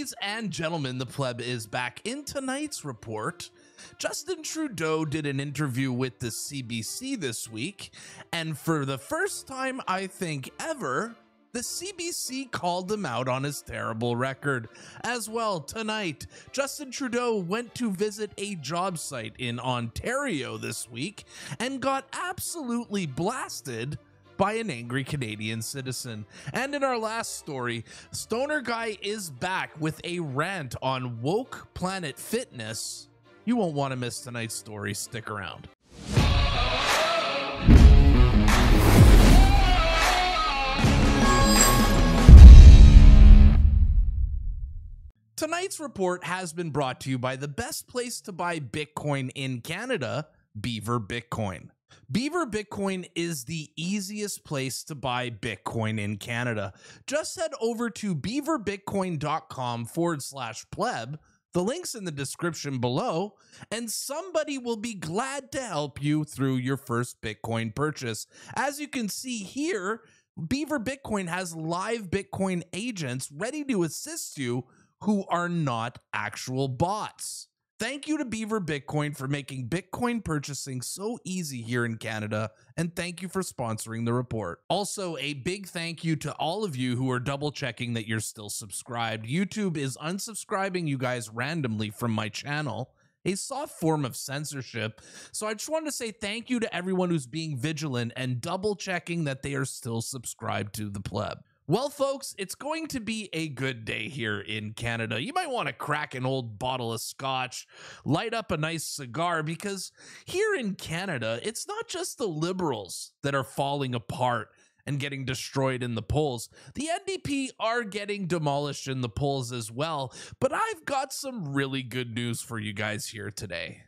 Ladies and gentlemen, the Pleb is back. In tonight's report, Justin Trudeau did an interview with the CBC this week, and for the first time, I think ever, the CBC called him out on his terrible record. As well, tonight, Justin Trudeau went to visit a job site in Ontario this week and got absolutely blasted by an angry Canadian citizen. And in our last story, Stoner Guy is back with a rant on woke Planet Fitness. You won't want to miss tonight's story. Stick around. Tonight's report has been brought to you by the best place to buy Bitcoin in Canada, Beaver Bitcoin. Beaver Bitcoin is the easiest place to buy Bitcoin in Canada. Just head over to beaverbitcoin.com/pleb. The link's in the description below, and somebody will be glad to help you through your first Bitcoin purchase. As you can see here, Beaver Bitcoin has live Bitcoin agents ready to assist you who are not actual bots. Thank you to Beaver Bitcoin for making Bitcoin purchasing so easy here in Canada, and thank you for sponsoring the report. Also, a big thank you to all of you who are double checking that you're still subscribed. YouTube is unsubscribing you guys randomly from my channel, a soft form of censorship. So I just wanted to say thank you to everyone who's being vigilant and double checking that they are still subscribed to the Pleb. Well, folks, it's going to be a good day here in Canada. You might want to crack an old bottle of scotch, light up a nice cigar, because here in Canada, it's not just the Liberals that are falling apart and getting destroyed in the polls. The NDP are getting demolished in the polls as well, but I've got some really good news for you guys here today.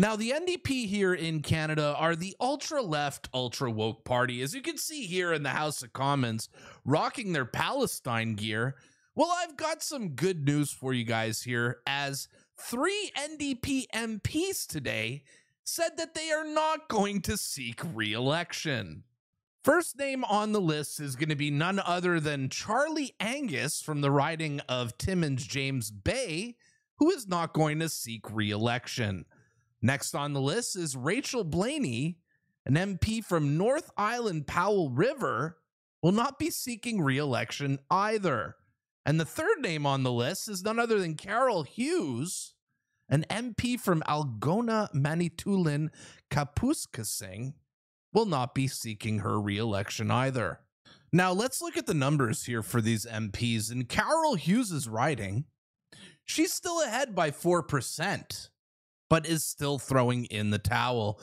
Now, the NDP here in Canada are the ultra-left, ultra-woke party. As you can see here in the House of Commons, rocking their Palestine gear. Well, I've got some good news for you guys here, as 3 NDP MPs today said that they are not going to seek re-election. First name on the list is going to be none other than Charlie Angus from the riding of Timmins James Bay, who is not going to seek re-election. Next on the list is Rachel Blaney, an MP from North Island Powell River, will not be seeking re-election either. And the third name on the list is none other than Carol Hughes, an MP from Algona Manitoulin Kapuskasing, will not be seeking her re-election either. Now let's look at the numbers here for these MPs. In Carol Hughes's riding, she's still ahead by 4%. But is still throwing in the towel.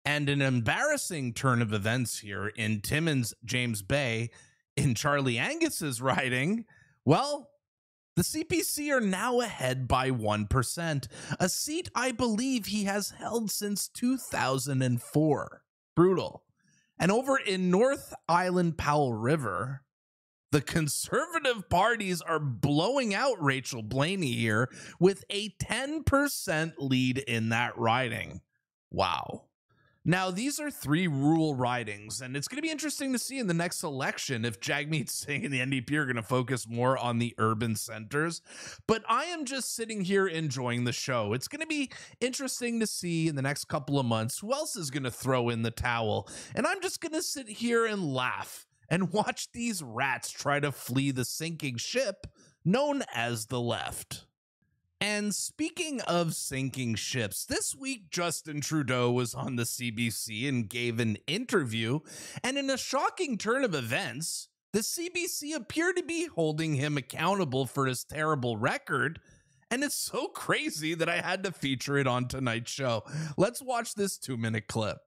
And an embarrassing turn of events here in Timmins James Bay in Charlie Angus's riding, well, the CPC are now ahead by 1%, a seat I believe he has held since 2004. Brutal. And over in North Island Powell River, the Conservative parties are blowing out Rachel Blaney here with a 10% lead in that riding. Wow. Now, these are 3 rural ridings, and it's going to be interesting to see in the next election if Jagmeet Singh and the NDP are going to focus more on the urban centers. But I am just sitting here enjoying the show. It's going to be interesting to see in the next couple of months who else is going to throw in the towel. And I'm just going to sit here and laugh and watch these rats try to flee the sinking ship known as the left. And speaking of sinking ships, this week Justin Trudeau was on the CBC and gave an interview, and in a shocking turn of events, the CBC appeared to be holding him accountable for his terrible record, and it's so crazy that I had to feature it on tonight's show. Let's watch this 2-minute clip.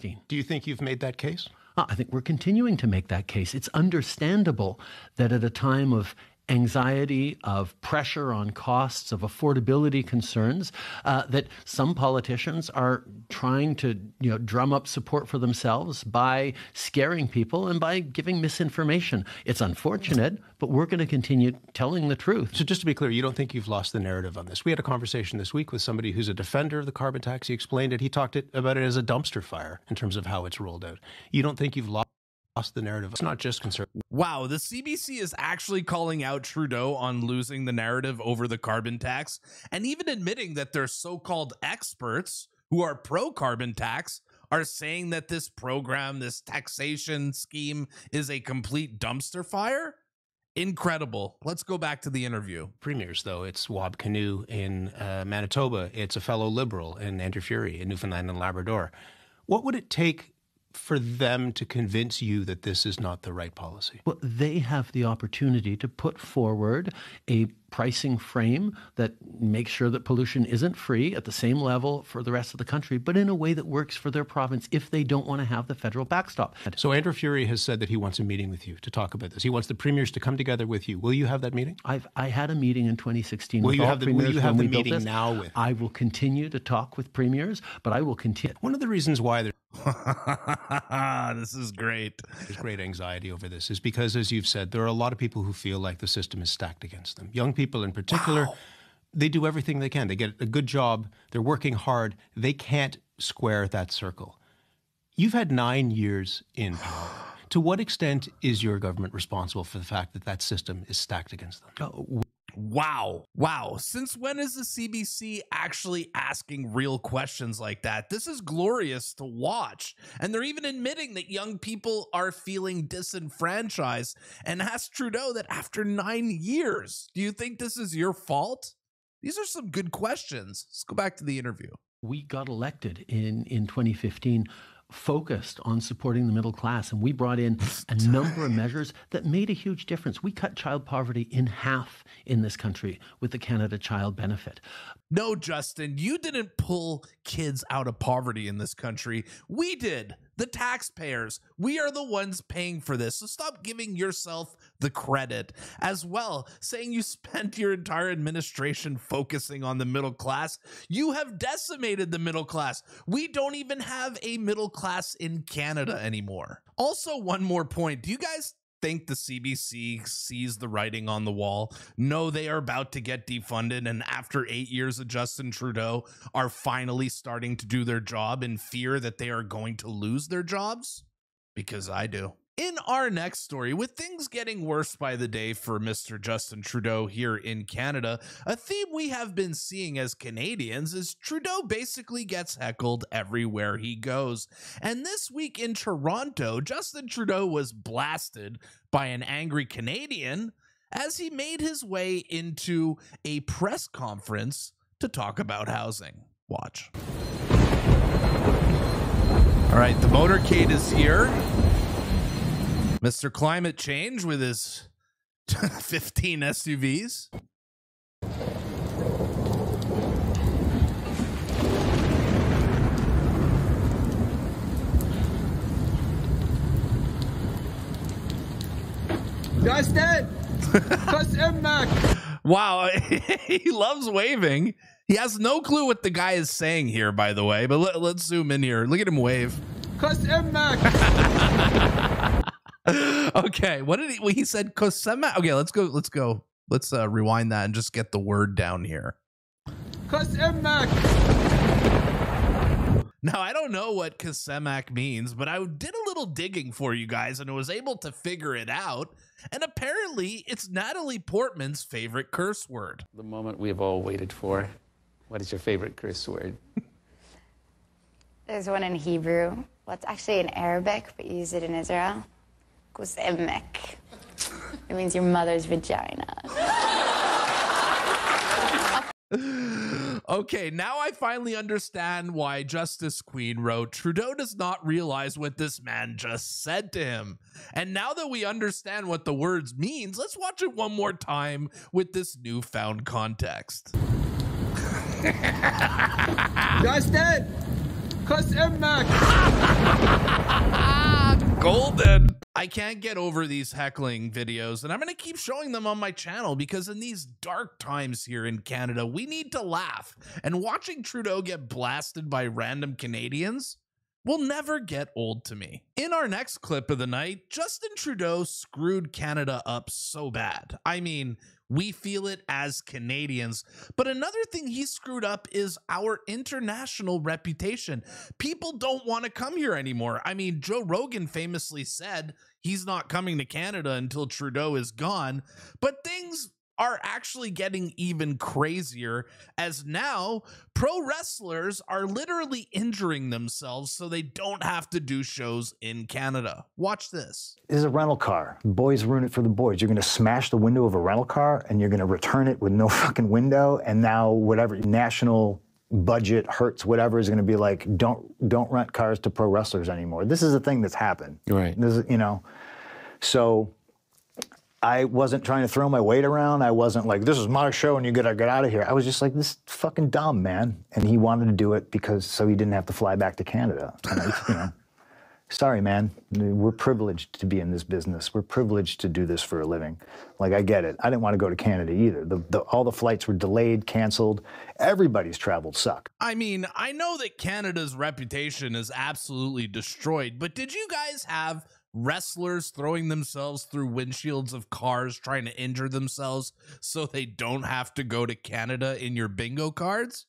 Do you think you've made that case? I think we're continuing to make that case. It's understandable that at a time of anxiety, of pressure on costs, of affordability concerns, that some politicians are trying to, drum up support for themselves by scaring people and by giving misinformation. It's unfortunate, but we're going to continue telling the truth. So just to be clear, you don't think you've lost the narrative on this? We had a conversation this week with somebody who's a defender of the carbon tax. He explained it. He talked about it as a dumpster fire in terms of how it's rolled out. You don't think you've lost? lost the narrative. It's not just conservative. Wow, the CBC is actually calling out Trudeau on losing the narrative over the carbon tax, and even admitting that their so-called experts who are pro-carbon tax are saying that this program, this taxation scheme, is a complete dumpster fire. Incredible. Let's go back to the interview. Premiers, though, it's Wab Kinew in Manitoba. It's a fellow Liberal in Andrew Furey in Newfoundland and Labrador. What would it take for them to convince you that this is not the right policy? Well, they have the opportunity to put forward a pricing frame that makes sure that pollution isn't free at the same level for the rest of the country, but in a way that works for their province if they don't want to have the federal backstop. So Andrew Furey has said that he wants a meeting with you to talk about this. He wants the premiers to come together with you. Will you have that meeting? I had a meeting in 2016 will with you all have the, premiers. Will you have when the we built meeting this. now with? I will continue to talk with premiers, but I will continue. One of the reasons why this is great. There's great anxiety over this is because, as you've said, there are a lot of people who feel like the system is stacked against them. Young people in particular, they do everything they can. They get a good job. They're working hard. They can't square that circle. You've had 9 years in power. To what extent is your government responsible for the fact that that system is stacked against them? Wow. Wow. Since when is the CBC actually asking real questions like that? This is glorious to watch. And they're even admitting that young people are feeling disenfranchised, and ask Trudeau that after 9 years. Do you think this is your fault? These are some good questions. Let's go back to the interview. We got elected in 2015 focused on supporting the middle class, and we brought in a number of measures that made a huge difference. We cut child poverty in half in this country with the Canada Child Benefit. No, Justin, you didn't pull kids out of poverty in this country. We did. The taxpayers. We are the ones paying for this. So stop giving yourself the credit. As well, saying you spent your entire administration focusing on the middle class. You have decimated the middle class. We don't even have a middle class in Canada anymore. Also, one more point. Do you guys think the CBC sees the writing on the wall? No, they are about to get defunded, and after 8 years of Justin Trudeau are finally starting to do their job in fear that they are going to lose their jobs? Because I do. In our next story, with things getting worse by the day for Mr. Justin Trudeau here in Canada, a theme we have been seeing as Canadians is Trudeau basically gets heckled everywhere he goes. And this week in Toronto, Justin Trudeau was blasted by an angry Canadian as he made his way into a press conference to talk about housing. Watch. All right, the motorcade is here. Mr. Climate Change with his 15 SUVs. Justin! Wow, he loves waving. He has no clue what the guy is saying here, by the way, but let's zoom in here. Look at him wave. Okay, what did he said Kosema? Okay, let's go. Let's rewind that and just get the word down here. Now, I don't know what Kasemak means, but I did a little digging for you guys and was able to figure it out. And apparently, it's Natalie Portman's favorite curse word. The moment we've all waited for. What is your favorite curse word? There's one in Hebrew. Well, it's actually in Arabic, but you use it in Israel. Kusemek. It means your mother's vagina. Okay, now I finally understand why Justice Queen wrote, Trudeau does not realize what this man just said to him. And now that we understand what the words means, let's watch it one more time with this newfound context. Justin! Golden. I can't get over these heckling videos, and I'm going to keep showing them on my channel because in these dark times here in Canada, we need to laugh. And watching Trudeau get blasted by random Canadians will never get old to me. In our next clip of the night, Justin Trudeau screwed Canada up so bad. I mean, We feel it as Canadians. But another thing he screwed up is our international reputation. People don't want to come here anymore. I mean, Joe Rogan famously said he's not coming to Canada until Trudeau is gone. But things are actually getting even crazier, as now pro wrestlers are literally injuring themselves so they don't have to do shows in Canada. Watch this. This is a rental car. Boys ruin it for the boys. You're going to smash the window of a rental car and you're going to return it with no fucking window, and now whatever national budget hurts, whatever, is going to be like, don't rent cars to pro wrestlers anymore. This is a thing that's happened. Right. This is, so I wasn't trying to throw my weight around. I wasn't like, this is my show and you gotta get out of here. I was just like, this is fucking dumb, man. And he wanted to do it so he didn't have to fly back to Canada. And sorry, man. We're privileged to be in this business. We're privileged to do this for a living. Like, I get it. I didn't want to go to Canada either. All the flights were delayed, canceled. Everybody's travel sucked. I mean, I know that Canada's reputation is absolutely destroyed, but did you guys have wrestlers throwing themselves through windshields of cars trying to injure themselves so they don't have to go to Canada in your bingo cards?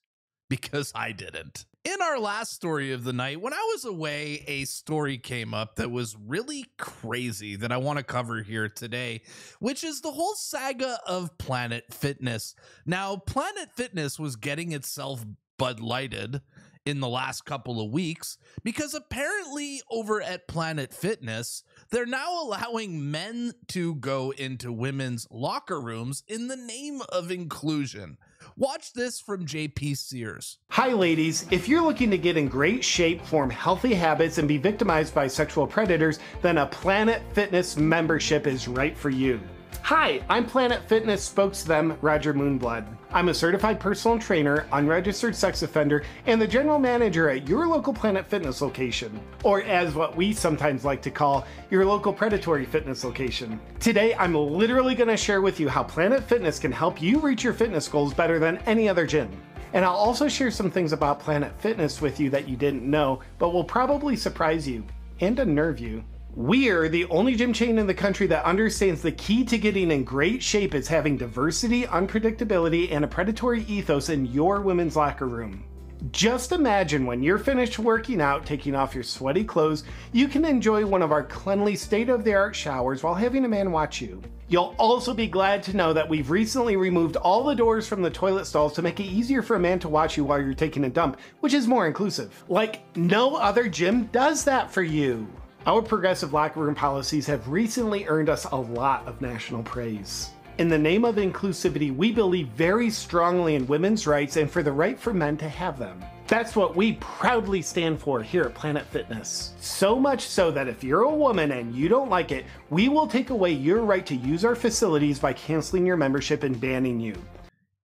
Because I didn't. In our last story of the night, when I was away, a story came up that was really crazy that I want to cover here today, which is the whole saga of Planet Fitness. Now, Planet Fitness was getting itself Bud Lighted in the last couple of weeks because apparently over at Planet Fitness, they're now allowing men to go into women's locker rooms in the name of inclusion. Watch this from JP Sears. Hi ladies, if you're looking to get in great shape, form healthy habits, and be victimized by sexual predators, then a Planet Fitness membership is right for you. Hi, I'm Planet Fitness spokesman Roger Moonblood. I'm a certified personal trainer, unregistered sex offender, and the general manager at your local Planet Fitness location, or as what we sometimes like to call, your local predatory fitness location. Today, I'm literally going to share with you how Planet Fitness can help you reach your fitness goals better than any other gym. And I'll also share some things about Planet Fitness with you that you didn't know, but will probably surprise you and unnerve you. We're the only gym chain in the country that understands the key to getting in great shape is having diversity, unpredictability, and a predatory ethos in your women's locker room. Just imagine when you're finished working out, taking off your sweaty clothes, you can enjoy one of our cleanly state-of-the-art showers while having a man watch you. You'll also be glad to know that we've recently removed all the doors from the toilet stalls to make it easier for a man to watch you while you're taking a dump, which is more inclusive. Like, no other gym does that for you. Our progressive locker room policies have recently earned us a lot of national praise. In the name of inclusivity, we believe very strongly in women's rights and for the right for men to have them. That's what we proudly stand for here at Planet Fitness. So much so that if you're a woman and you don't like it, we will take away your right to use our facilities by canceling your membership and banning you.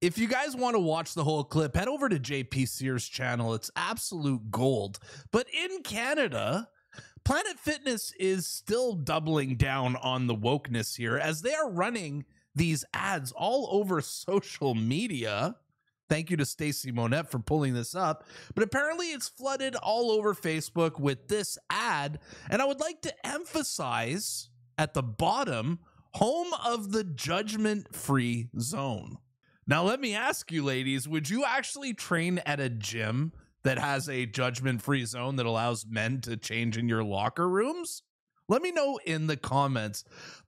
If you guys want to watch the whole clip, head over to JP Sears' channel. It's absolute gold. But in Canada, Planet Fitness is still doubling down on the wokeness here as they are running these ads all over social media. Thank you to Stacey Monette for pulling this up. But apparently it's flooded all over Facebook with this ad. And I would like to emphasize at the bottom, home of the judgment-free zone. Now, let me ask you, ladies, would you actually train at a gym that has a judgment-free zone that allows men to change in your locker rooms? Let me know in the comments.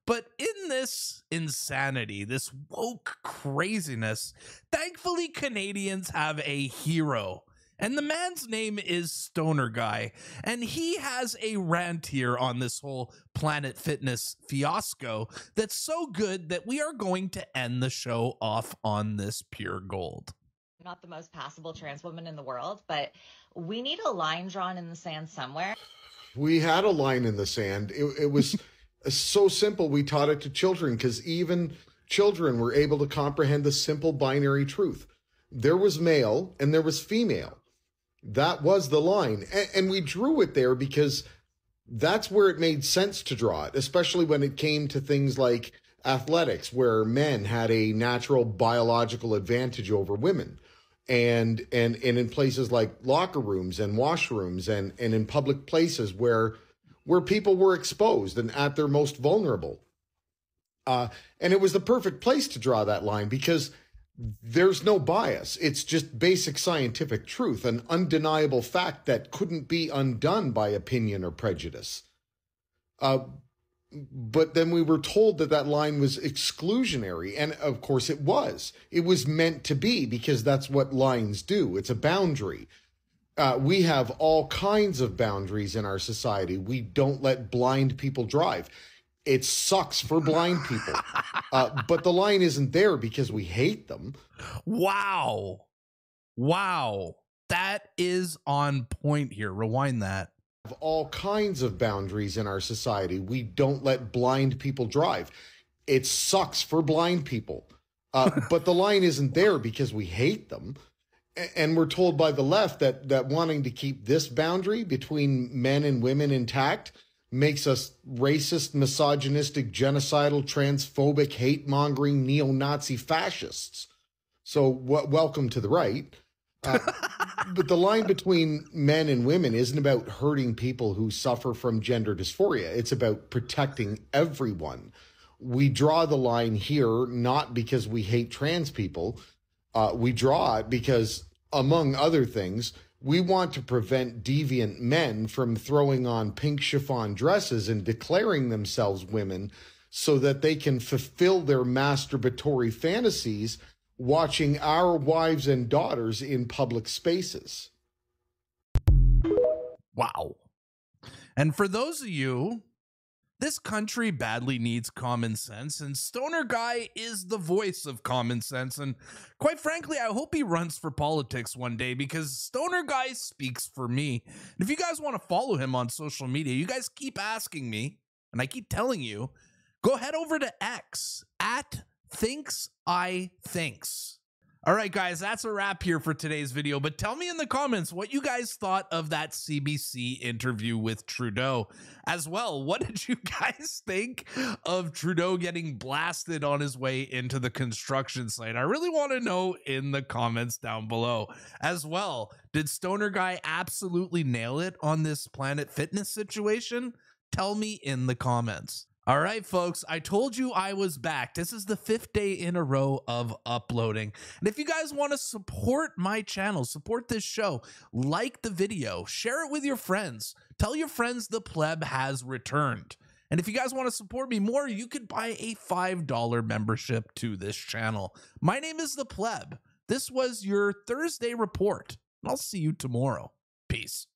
But in this insanity, this woke craziness, thankfully Canadians have a hero. And the man's name is Stoner Guy. And he has a rant here on this whole Planet Fitness fiasco that's so good that we are going to end the show off on this pure gold. Not the most passable trans woman in the world, but we need a line drawn in the sand somewhere. We had a line in the sand. It was so simple. We taught it to children because even children were able to comprehend the simple binary truth. There was male and there was female. That was the line. And we drew it there because that's where it made sense to draw it, especially when it came to things like athletics, where men had a natural biological advantage over women. And in places like locker rooms and washrooms and in public places where people were exposed and at their most vulnerable. And it was the perfect place to draw that line because there's no bias. It's just basic scientific truth, an undeniable fact that couldn't be undone by opinion or prejudice. But then we were told that that line was exclusionary. And of course it was. It was meant to be because that's what lines do. It's a boundary. We have all kinds of boundaries in our society. We don't let blind people drive. It sucks for blind people. But the line isn't there because we hate them. Wow. Wow. That is on point here. Rewind that. Have all kinds of boundaries in our society. We don't let blind people drive. It sucks for blind people. But the line isn't there because we hate them. And we're told by the left that wanting to keep this boundary between men and women intact makes us racist, misogynistic, genocidal, transphobic, hate-mongering, neo-Nazi fascists. So welcome to the right. But the line between men and women isn't about hurting people who suffer from gender dysphoria. It's about protecting everyone. We draw the line here not because we hate trans people. We draw it because, among other things, we want to prevent deviant men from throwing on pink chiffon dresses and declaring themselves women so that they can fulfill their masturbatory fantasies watching our wives and daughters in public spaces. Wow. And for those of you, this country badly needs common sense, and Stoner Guy is the voice of common sense. And quite frankly, I hope he runs for politics one day because Stoner Guy speaks for me. And if you guys want to follow him on social media, you guys keep asking me, and I keep telling you, go head over to X at ThinksIThinks. All right, guys, that's a wrap here for today's video, but tell me in the comments what you guys thought of that CBC interview with Trudeau. As well, what did you guys think of Trudeau getting blasted on his way into the construction site? I really want to know in the comments down below. As well, did Stoner Guy absolutely nail it on this Planet Fitness situation? Tell me in the comments. All right, folks, I told you I was back. This is the 5th day in a row of uploading. And if you guys want to support my channel, support this show, like the video, share it with your friends. Tell your friends the Pleb has returned. And if you guys want to support me more, you could buy a $5 membership to this channel. My name is the Pleb. This was your Thursday report, and I'll see you tomorrow. Peace.